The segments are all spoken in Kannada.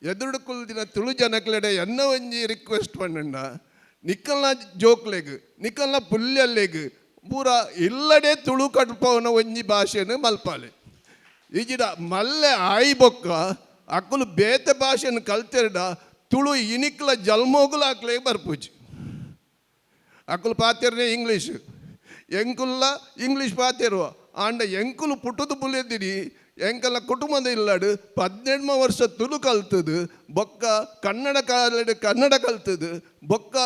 ಎದುರುಡುಕುಲ್ದಿನ ತುಳು ಜನಕ್ಲೆಡೆ ಎನ್ನ ಒಂಜಿ ರಿಕ್ವೆಸ್ಟ್ ಪಂಡ ನಿಕ್ಕಲ್ನ ಜೋಕ್ಲೆಗ್ ನಿಕ್ಕಲ್ನ ಪುಲ್ಯಲ್ಲೆಗ್ ಪೂರ ಇಲ್ಲಡೆ ತುಳು ಕಟ್ಪವನ ಒಂಜಿ ಭಾಷೆನು ಮಲ್ಪಾಲೆ ಈಜಿಡ ಮಲ್ಲೆ ಆಯಿ ಬೊಕ್ಕ ಅಕ್ಕಲು ಬೇತೆ ಭಾಷೆನು ಕಲ್ತೆರ್ಡ ತುಳು ಇನಿಕ್ಲ ಜಲ್ಮೋಗುಲು ಅಕ್ಲೆಗ್ ಬರ್ಪುಜಿ ಅಕ್ಕಲು ಪಾತೆರ್ನೆ ಇಂಗ್ಲೀಷ್ ಎಂಕುಲ್ಲ ಇಂಗ್ಲೀಷ್ ಪಾತೆರುವ ಆಂಡ ಎಂಕುಲು ಪುಟ್ಟದು ಪುಲಿಯದಿಡಿ ಎಂಕಲ್ಲ ಕುಟುಂಬದ ಇಲ್ಲಾಡು 18 ವರ್ಷ ತುಳು ಕಲ್ತದು ಬೊಕ್ಕ ಕನ್ನಡ ಕಾಲಡು ಕನ್ನಡ ಕಲ್ತದು ಬೊಕ್ಕ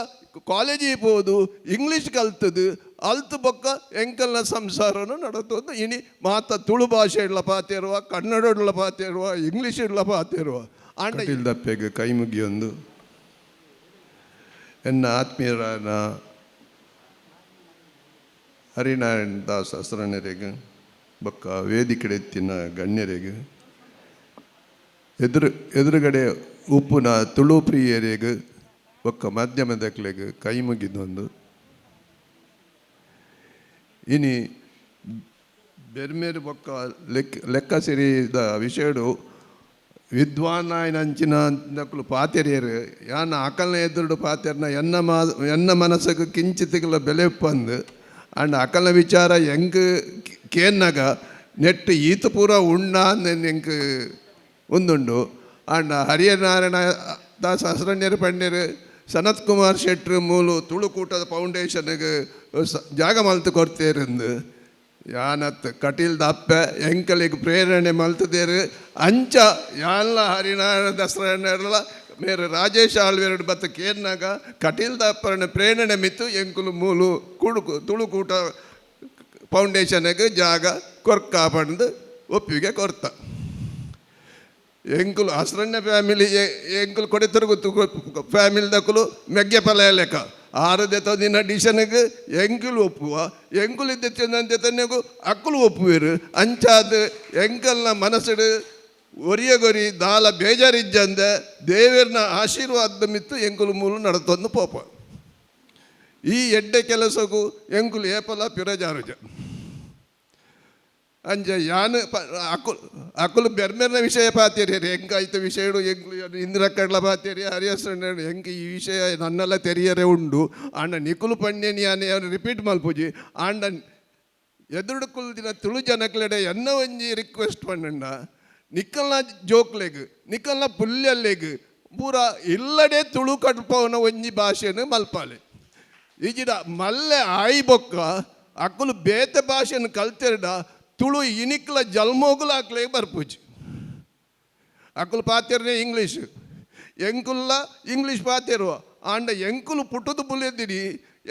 ಕಾಲೇಜಿಗೆ ಹೋದು ಇಂಗ್ಲೀಷ್ ಕಲ್ತದು ಅಲ್ತು ಬೊಕ್ಕ ಎಂಕಲ್ನ ಸಂಸಾರನು ನಡತೋದು ಇನಿ ಮಾತ ತುಳು ಭಾಷೆ ಇಡ್ಲ ಪಾತಿರುವ ಕನ್ನಡ ಇಡ್ಲ ಪಾತಿರುವ ಇಂಗ್ಲೀಷ್ ಇಡ್ಲ ಪಾತಿರುವ ಆಂಡ ಇಲ್ದಪ್ಪೆಗೆ ಕೈ ಮುಗಿಯೊಂದು ಎನ್ನ ಆತ್ಮೀಯರಾದ ಹರಿನಾರಾಯಣ ದಾಸ್ ಹಸ್ರಣ್ಣರಿಗೆ ಬೊಕ್ಕ ವೇದಿಕೆ ಎತ್ತಿನ ಗಣ್ಯರಿಗೆ ಎದುರುಗಡೆ ಉಪ್ಪುನ ತುಳು ಪ್ರಿಯರಿಗೆ ಬೊಕ್ಕ ಮಾಧ್ಯಮದಕ್ಲೆಗೆ ಕೈ ಮುಗಿದೊಂದು ಇನಿ ಬೆರ್ಮೇರು ಬೊಕ್ಕ ಲೆಕ್ಕ ಸೇರಿದ ವಿಷಯಡು ವಿದ್ವಾನ್ ಆಯ್ನಂಚಿನ ಅಂಚನಕ್ಕಲು ಪಾತೆರಿಯರು ಯಾನ ಅಕಲ್ನ ಎದುರುಡು ಪಾತೆರ್ನ ಎನ್ನ ಮನಸ್ಸಿಗೆ ಕಿಂಚಿತಿಗಳ ಬೆಲೆ ಪಂದು ಅಂಡ್ ಅಕಲ್ನ ವಿಚಾರ ಹೆಂಗೆ ಕೇನ್ನಾಗ ನೆಟ್ಟು ಈತ ಪೂರ ಉಣ್ಣ ಹೆಂಗೆ ಒಂದುಂಡು ಅಂಡ್ ಹರಿನಾರಾಯಣ ದಾಸ್ ಹಸ್ರಣ್ಯರು ಪಂಡ್ಯರು ಸನತ್ ಕುಮಾರ್ ಶೆಟ್ರು ಮೂಲು ತುಳುಕೂಟದ ಫೌಂಡೇಶನ್ಗೆ ಜಾಗ ಮಲ್ತು ಕೊಡ್ತೇರಂದು ಯಾನತ್ ಕಟೀಲ್ದ ಅಪ್ಪೆ ಎಂಕಲಿಗೆ ಪ್ರೇರಣೆ ಮಲ್ತದೇರು ಅಂಚ ಯಾನ್ಲ ಹರಿನಾರಾಯಣ ದಸರನ್ನೆಲ್ಲ ಮೇರೆ ರಾಜೇಶ್ ಆಳ್ವೆರಡು ಬತ್ತ ಕೇರ್ನಾಗ ಕಟೀಲ್ದ ಅಪ್ಪರನ್ನ ಪ್ರೇರಣೆ ಮಿತ್ತು ಎಂಕುಲು ಮೂಲು ತುಳುಕೂಟ ಫೌಂಡೇಶನ್ಗೆ ಜಾಗ ಕೊರ್ಕಾಪಂದು ಒಪ್ಪಿಗೆ ಕೊರ್ತ ಎಂಕುಲು ಹಸ್ರಣ್ಯ ಫ್ಯಾಮಿಲಿ ಎಂಕುಲು ಕೊಡೆ ತಿರುಗುತ್ತು ಫ್ಯಾಮಿಲಿದಕ್ಕಲು ಮೆಗ್ಗೆ ಪಲಯ ಲೆಕ್ಕ 6 ದಿನ ಡಿಷನ್ಗೆ ಎಂಕುಲು ಒಪ್ಪುವ ಎಂಕುಲು ಇದ್ದೆಗೂ ಅಕ್ಕಲು ಒಪ್ಪುವಿರು ಅಂಚಾದ ಎಂಕಲ್ನ ಮನಸ್ಸಡು ಒರಿಯಗೊರಿ ದಾಲ ಬೇಜಾರಿಜ್ಜಂದ ದೇವರನ ಆಶೀರ್ವಾದ ಮಿತ್ತು ಎಂಕುಲು ಮೂಲು ನಡತೊಂದು ಪೋಪ ಈ ಎಡ್ಡೆ ಕೆಲಸಕ್ಕೂ ಎಂಕುಲು ಏಪಲ ಪಿರಜಾರುಜ ಅಂಜ ಯಾನು ಅಕ್ಕಲು ಬೆರ್ಮೆರ್ನ ವಿಷಯ ಪಾತೇರಿ ಹೆಂಗಾಯ್ತು ವಿಷಯಡು ಎಂಕ್ಲು ಇಂದಿರ ಕಡ್ಲ ಪಾತೇರಿ ಹರಿಹಸ್ರ ಹೆಂಗೆ ಈ ವಿಷಯ ನನ್ನೆಲ್ಲ ತೆರಿಯರೆ ಉಂಡು ಆಂಡ ನಿಕುಲು ಪಂಡ್ಯನಿ ಯಾನು ರಿಪೀಟ್ ಮಲ್ಪುಜಿ ಆಂಡ ಎದುರುಡುಕುಲ್ದಿನ ತುಳು ಜನಕ್ಲೆಡೆ ಎನ್ನ ಒಂಜಿ ರಿಕ್ವೆಸ್ಟ್ ಪಂಡ ನಿಕ್ಕಲ್ನ ಜೋಕ್ಲೆಗ್ ನಿಕ್ಕಲ್ನ ಪುಲ್ಯಲ್ಲೆಗ್ ಪೂರ ಇಲ್ಲಡೆ ತುಳು ಕಟ್ಪವನ ಒಂಜಿ ಭಾಷೆನು ಮಲ್ಪಾಲೆ ಈಜಿಡ ಮಲ್ಲೆ ಆಯಿ ಬೊಕ್ಕ ಅಕ್ಕಲು ಬೇತೆ ಭಾಷೆನು ಕಲ್ತೆರ್ಡ ತುಳು ಇನಿಕ್ಲ ಜಲ್ಮೋಗುಲು ಅಕ್ಲೆಗ್ ಬರ್ಪುಜಿ ಅಕ್ಕಲು ಪಾತೆರ್ನೆ ಇಂಗ್ಲೀಷ್ ಎಂಕುಲ್ಲ ಇಂಗ್ಲೀಷ್ ಪಾತೆರುವ ಆಂಡ ಎಂಕುಲು ಪುಟ್ಟದು ಪುಲಿಯದಿಡಿ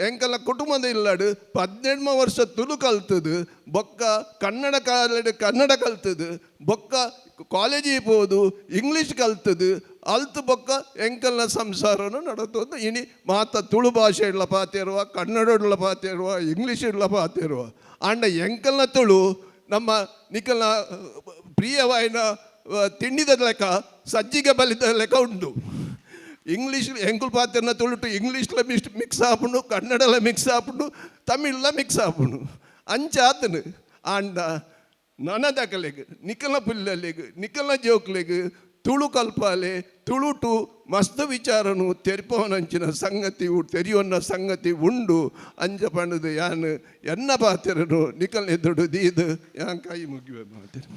ಎಂಕಲ್ಲ ಕುಟುಂಬದ ಇಲ್ಲಾಡು 18 ವರ್ಷ ತುಳು ಕಲ್ತದು ಬೊಕ್ಕ ಕನ್ನಡ ಕಾಲಡು ಕನ್ನಡ ಕಲ್ತದು ಬೊಕ್ಕ ಕಾಲೇಜಿಗೆ ಹೋದು ಇಂಗ್ಲೀಷ್ ಕಲ್ತದು ಅಲ್ತು ಬೊಕ್ಕ ಎಂಕಲ್ನ ಸಂಸಾರನು ನಡತೋದು ಇನಿ ಮಾತ ತುಳು ಭಾಷೆ ಇಡ್ಲ ಪಾತಿರುವ ಕನ್ನಡ ಇಡ್ಲ ಪಾತಿರುವ ಇಂಗ್ಲೀಷ್ ಇಡ್ಲ ಪಾತಿರುವ ಆಂಡ ಎಂಕಲ್ನ ತುಳು ನಮ್ಮ ನಿಕ್ಕಲ್ನ ಪ್ರಿಯವಾಯಿನ ತಿಂಡಿದ ಲೆಕ್ಕ ಸಜ್ಜಿಗೆ ಬಲಿದ ಲೆಕ್ಕ ಉಂಟು ಇಂಗ್ಲೀಷ್ ಎಂಕುಲು ಪಾತೆರ್ನ ತುಳುಟು ಇಂಗ್ಲೀಷ್ಲ ಮಿಕ್ಸ್ ಆಪುಂಡು ಕನ್ನಡಲ ಮಿಕ್ಸ್ ಆಪುಂಡು ತಮಿಳ್ಲ ಮಿಕ್ಸ್ ಆಪುಂಡು ಅಂಚಾತನು ಆಂಡ ನನದಕಲೆಗ್ ನಿಕ್ಕಲ್ನ ಪುಲ್ಲಲೆಗ್ ನಿಕ್ಕಲ್ನ ಜೋಕ್ಲೆಗ್ ತುಳು ಕಲ್ಪಾಲೆ ತುಳುಟು ಮಸ್ತ್ ವಿಚಾರನು ತೆರಿಪವನಂಚಿನ ಸಂಗತಿ ತೆರಿಯೊನ್ನ ಸಂಗತಿ ಉಂಡು ಅಂಜ ಪಂಡದು ಯಾನು ಎನ್ನ ಪಾತೆರನು ನಿಕ್ಕಲ್ನ ಎದುರು ದೀದು ಯಾನ್ ಕೈ ಮುಗಿವೆ ಮಾತೇರಿ.